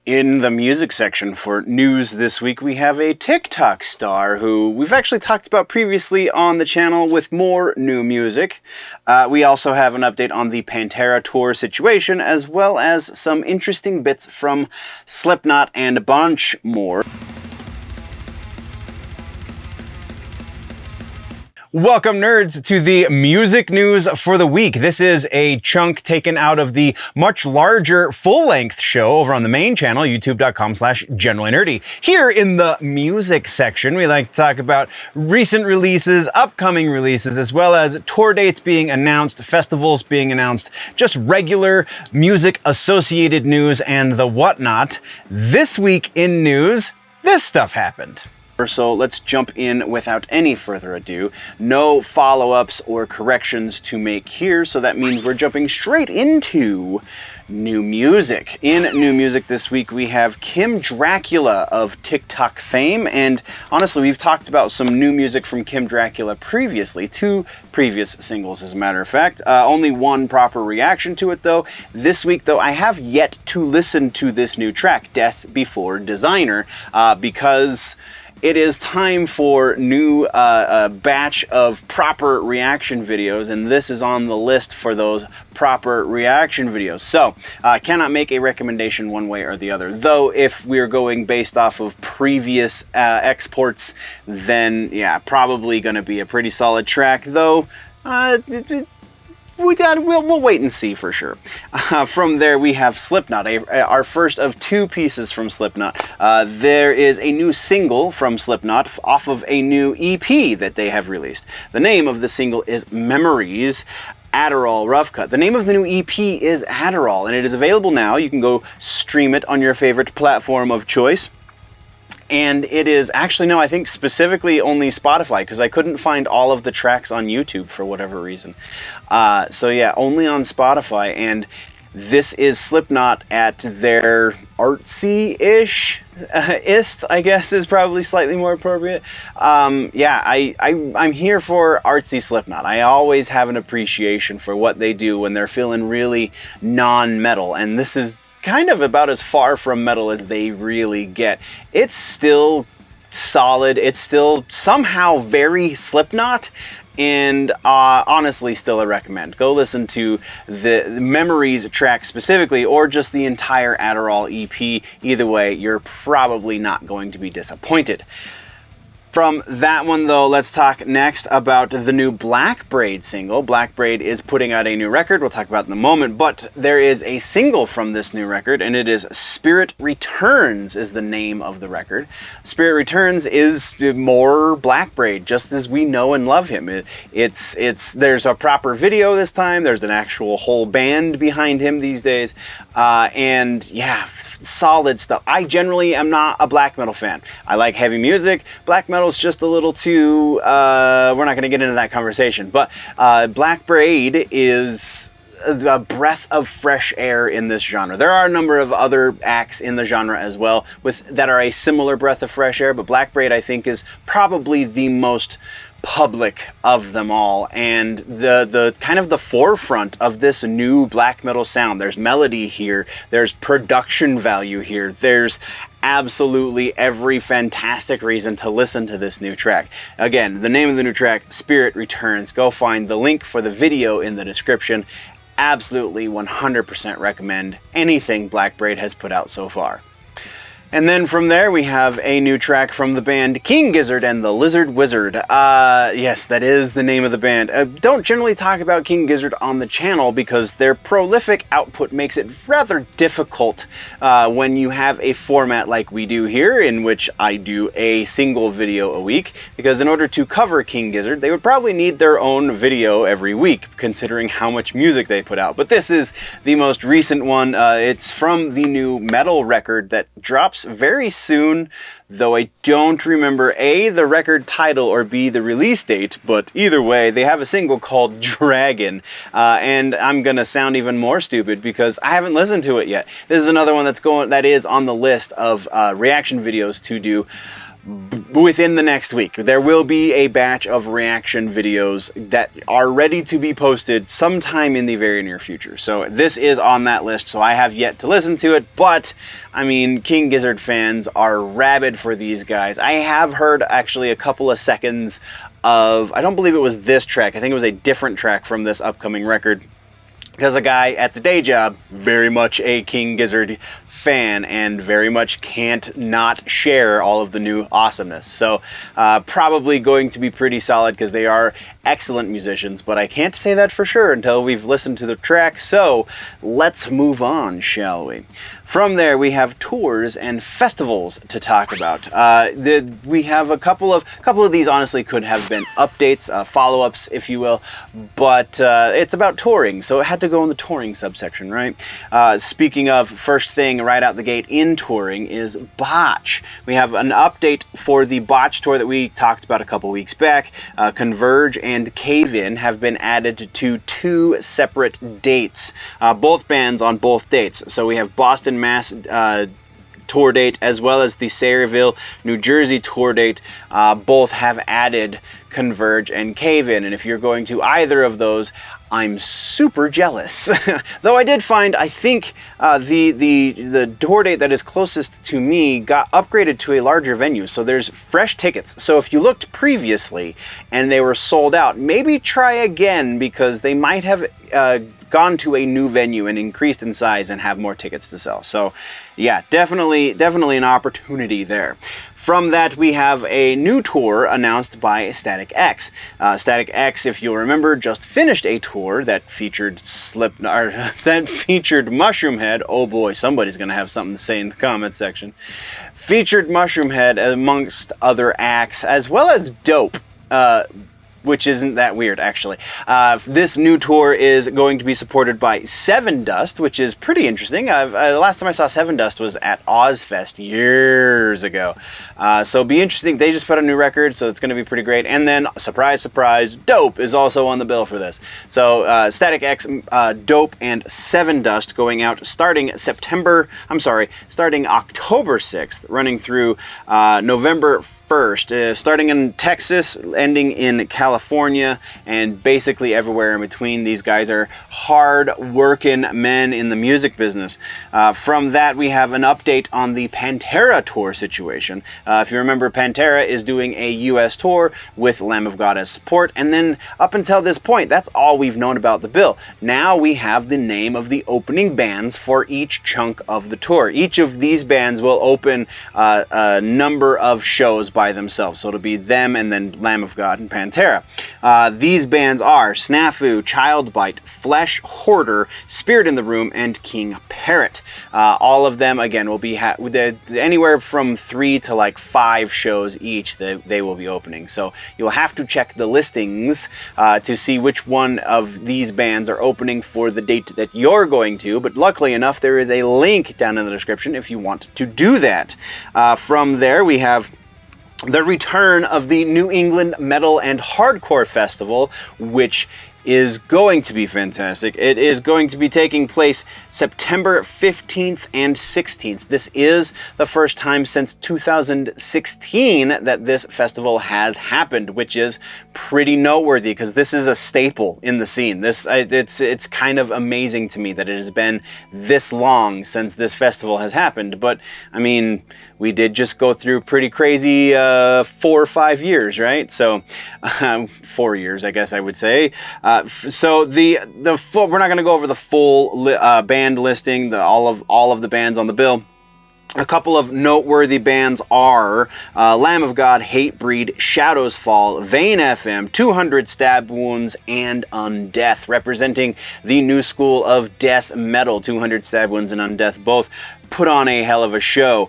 In the music section for news this week, we have a TikTok star who we've actually talked about previously on the channel with more new music. We also have an update on the Pantera tour situation, as well as some interesting bits from Slipknot and a bunch more. Welcome, nerds, to the music news for the week. This is a chunk taken out of the much larger full-length show over on the main channel, youtube.com/generallynerdy. Here in the music section, we like to talk about recent releases, upcoming releases, as well as tour dates being announced, festivals being announced, just regular music-associated news and the whatnot. This week in news, this stuff happened. So let's jump in without any further ado. No follow-ups or corrections to make here, so that means we're jumping straight into new music. In new music this week, we have Kim Dracula of TikTok fame, and honestly, we've talked about some new music from Kim Dracula previously, 2 previous singles as a matter of fact. Only one proper reaction to it though. This week though, I have yet to listen to this new track, Death Before Designer, because it is time for new batch of proper reaction videos, and this is on the list for those proper reaction videos. So I cannot make a recommendation one way or the other, though if we're going based off of previous exports, then yeah, probably going to be a pretty solid track, though we'll wait and see for sure. From there, we have Slipknot, our first of 2 pieces from Slipknot. There is a new single from Slipknot off of a new EP that they have released. The name of the single is Memories. Adderall Rough Cut. The name of the new EP is Adderall, and it is available now. You can go stream it on your favorite platform of choice. And it is actually, no, I think specifically only Spotify, because I couldn't find all of the tracks on YouTube for whatever reason. So yeah, only on Spotify, and this is Slipknot at their artsy-ish, I guess is probably slightly more appropriate. Yeah, I'm here for artsy Slipknot. I always have an appreciation for what they do when they're feeling really non-metal, and this is kind of about as far from metal as they really get. It's still solid, it's still somehow very Slipknot, and honestly still a recommend. Go listen to the Memories track specifically, or just the entire Adderall EP. Either way, you're probably not going to be disappointed. From that one though, let's talk next about the new Blackbraid single. Blackbraid is putting out a new record, we'll talk about in a moment, but there is a single from this new record, and it is Spirit Returns is the name of the record. Spirit Returns is more Blackbraid, just as we know and love him. There's a proper video this time, there's an actual whole band behind him these days, and yeah, solid stuff. I generally am not a black metal fan. I like heavy music. Black metal's just a little too, we're not going to get into that conversation, but Blackbraid is a breath of fresh air in this genre. There are a number of other acts in the genre as well that are a similar breath of fresh air, but Blackbraid I think is probably the most public of them all, and the kind of the forefront of this new black metal sound. There's melody here, there's production value here, there's absolutely every fantastic reason to listen to this new track. Again, the name of the new track, Spirit Returns. Go find the link for the video in the description. Absolutely 100% recommend anything Blackbraid has put out so far. And then from there, we have a new track from the band King Gizzard and the Lizard Wizard. Yes, that is the name of the band. Don't generally talk about King Gizzard on the channel because their prolific output makes it rather difficult when you have a format like we do here, in which I do a single video a week, because in order to cover King Gizzard, they would probably need their own video every week, considering how much music they put out. But this is the most recent one. It's from the new metal record that drops very soon, though I don't remember A, the record title, or B, the release date, but either way, they have a single called Dragon, and I'm gonna sound even more stupid because I haven't listened to it yet. This is another one that is on the list of reaction videos to do. within the next week. There will be a batch of reaction videos that are ready to be posted sometime in the very near future. So this is on that list, so I have yet to listen to it, but I mean, King Gizzard fans are rabid for these guys. I have heard actually a couple of seconds of, I don't believe it was this track, I think it was a different track from this upcoming record, because a guy at the day job, very much a King Gizzard fan and very much can't not share all of the new awesomeness. So probably going to be pretty solid because they are excellent musicians, but I can't say that for sure until we've listened to the track. So let's move on, shall we? From there, we have tours and festivals to talk about. We have a couple of these honestly could have been updates, follow-ups, if you will, but it's about touring, so it had to go in the touring subsection, right? Speaking of, first thing right out the gate in touring is Botch. We have an update for the Botch tour that we talked about a couple weeks back. Converge and Cave In have been added to 2 separate dates, both bands on both dates. So we have Boston, Mass tour date as well as the Sayreville, New Jersey tour date. Both have added Converge and Cave In, and if you're going to either of those, I'm super jealous. Though I did find, I think the tour date that is closest to me got upgraded to a larger venue, so there's fresh tickets. So if you looked previously and they were sold out, maybe try again, because they might have gone to a new venue and increased in size and have more tickets to sell. So yeah, definitely an opportunity there. From that, we have a new tour announced by Static X. Static X, if you'll remember, just finished a tour that featured Mushroomhead. Oh boy, somebody's gonna have something to say in the comment section. Featured Mushroomhead amongst other acts, as well as Dope. Which isn't that weird, actually. This new tour is going to be supported by Sevendust, which is pretty interesting. Last time I saw Sevendust was at Ozfest years ago. So be interesting. They just put a new record, so it's going to be pretty great. And then, surprise, surprise, Dope is also on the bill for this. So Static X, Dope, and Sevendust going out starting October 6th, running through November 1st, starting in Texas, ending in California, and basically everywhere in between. These guys are hard-working men in the music business. From that, we have an update on the Pantera tour situation. If you remember, Pantera is doing a US tour with Lamb of God as support, and then up until this point, that's all we've known about the bill. Now we have the name of the opening bands for each chunk of the tour. Each of these bands will open a number of shows by themselves, so it'll be them and then Lamb of God and Pantera. These bands are Snafu, Childbite, Flesh Hoarder, Spirit in the Room, and King Parrot. All of them, again, will be anywhere from 3 to like 5 shows each that they will be opening. So you'll have to check the listings to see which one of these bands are opening for the date that you're going to, but luckily enough, there is a link down in the description if you want to do that. From there, we have the return of the New England Metal and Hardcore Festival, which is going to be fantastic. It is going to be taking place September 15th and 16th. This is the first time since 2016 that this festival has happened, which is pretty noteworthy because this is a staple in the scene. It's kind of amazing to me that it has been this long since this festival has happened, but I mean, we did just go through pretty crazy 4 or 5 years, right? So 4 years, I guess I would say. So the full, we're not going to go over the full band listing, all of the bands on the bill. A couple of noteworthy bands are Lamb of God, Hatebreed, Shadows Fall, Vane FM, 200 Stab Wounds, and Undeath, representing the new school of death metal. 200 Stab Wounds and Undeath both put on a hell of a show.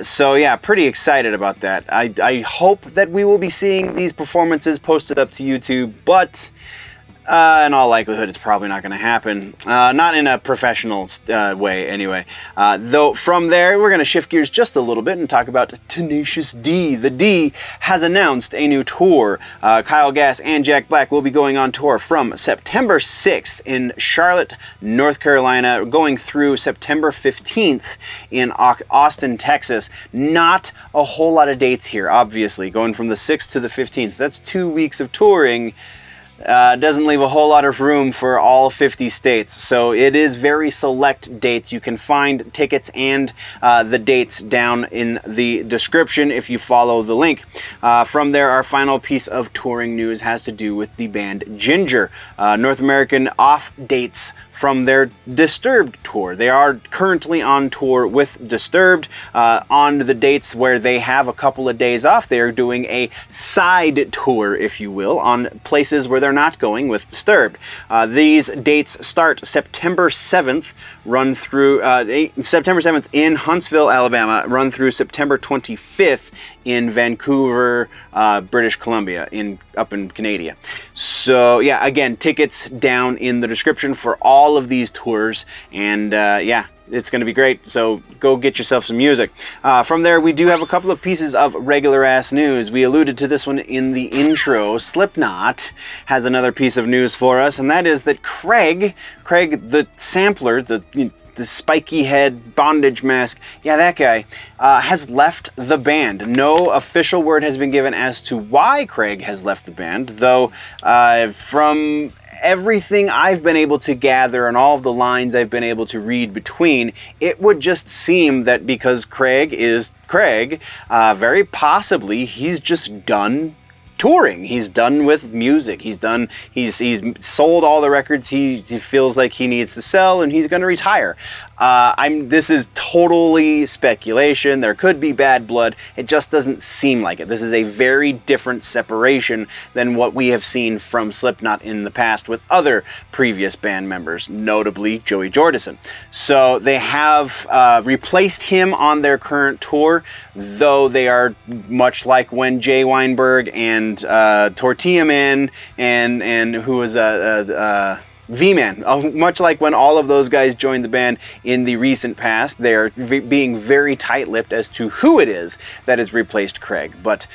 So yeah, pretty excited about that. I hope that we will be seeing these performances posted up to YouTube, but In all likelihood, it's probably not going to happen. Not in a professional way, anyway. Though from there, we're going to shift gears just a little bit and talk about Tenacious D. The D has announced a new tour. Kyle Gass and Jack Black will be going on tour from September 6th in Charlotte, North Carolina, going through September 15th in Austin, Texas. Not a whole lot of dates here, obviously. Going from the 6th to the 15th. That's 2 weeks of touring. Doesn't leave a whole lot of room for all 50 states, so it is very select dates. You can find tickets and the dates down in the description if you follow the link. From there, our final piece of touring news has to do with the band Jinjer. North American off dates from their Disturbed tour. They are currently on tour with Disturbed. On the dates where they have a couple of days off, they are doing a side tour, if you will, on places where they're not going with Disturbed. These dates start September 7th, run through September 7th in Huntsville, Alabama, run through September 25th in Vancouver, British Columbia, up in Canada. So yeah, again, tickets down in the description for all of these tours, and yeah, it's going to be great, so go get yourself some music. From there, we do have a couple of pieces of regular-ass news. We alluded to this one in the intro. Slipknot has another piece of news for us, and that is that Craig the sampler, the spiky head bondage mask, yeah, that guy, has left the band. No official word has been given as to why Craig has left the band, though from everything I've been able to gather and all of the lines I've been able to read between, it would just seem that because Craig is Craig, very possibly he's just done touring. He's done with music. He's sold all the records he feels like he needs to sell, and he's going to retire. This is totally speculation. There could be bad blood. It just doesn't seem like it. This is a very different separation than what we have seen from Slipknot in the past with other previous band members, notably Joey Jordison. So they have replaced him on their current tour, though they are much like when Jay Weinberg and Tortilla Man and who was V-Man, much like when all of those guys joined the band in the recent past, they're being very tight-lipped as to who it is that has replaced Craig. But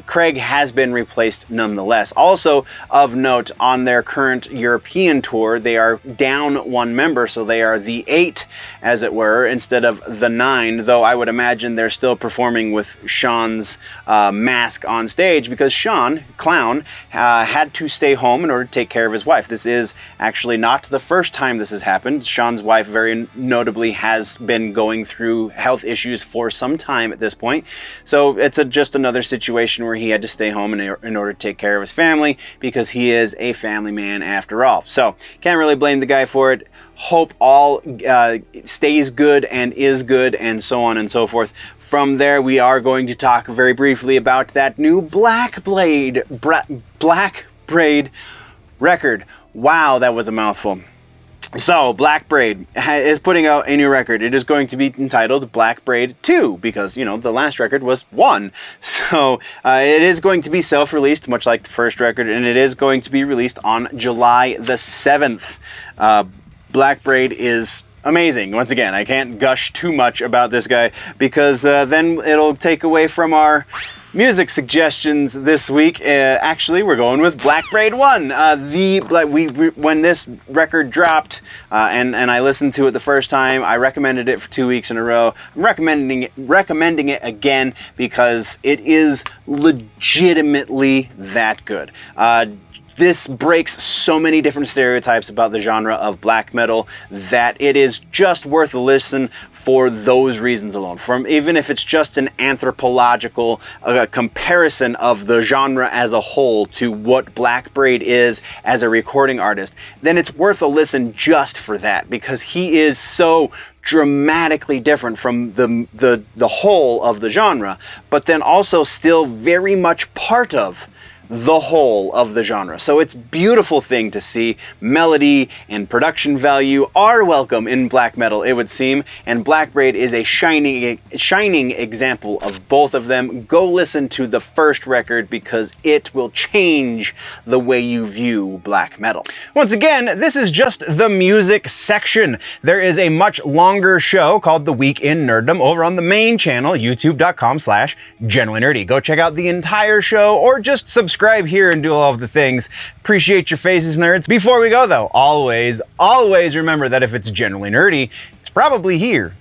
Craig has been replaced nonetheless. Also of note, on their current European tour, they are down one member, so they are the 8, as it were, instead of the 9, though I would imagine they're still performing with Sean's mask on stage, because Sean, Clown, had to stay home in order to take care of his wife. This is actually not the first time this has happened. Sean's wife very notably has been going through health issues for some time at this point. So it's just another situation where he had to stay home in order to take care of his family, because he is a family man after all. So can't really blame the guy for it. Hope all stays good and is good, and so on and so forth. From there, we are going to talk very briefly about that new Blackbraid record. Wow, that was a mouthful. So, Blackbraid is putting out a new record. It is going to be entitled Blackbraid II, because, you know, the last record was 1. So, it is going to be self-released, much like the first record, and it is going to be released on July the 7th. Blackbraid is amazing. Once again, I can't gush too much about this guy, because then it'll take away from our music suggestions this week. Actually, we're going with Blackbraid I. When this record dropped, and I listened to it the first time, I recommended it for 2 weeks in a row. I'm recommending it again because it is legitimately that good. This breaks so many different stereotypes about the genre of black metal that it is just worth a listen for those reasons alone. Even if it's just an anthropological comparison of the genre as a whole to what Blackbraid is as a recording artist, then it's worth a listen just for that, because he is so dramatically different from the whole of the genre, but then also still very much part of the whole of the genre. So it's a beautiful thing to see. Melody and production value are welcome in black metal, it would seem, and Blackbraid is a shining example of both of them. Go listen to the first record because it will change the way you view black metal. Once again, this is just the music section. There is a much longer show called The Week in Nerddom over on the main channel, youtube.com/generallynerdy. Go check out the entire show or just subscribe here and do all of the things. Appreciate your faces, nerds. Before we go though, always remember that if it's generally nerdy, it's probably here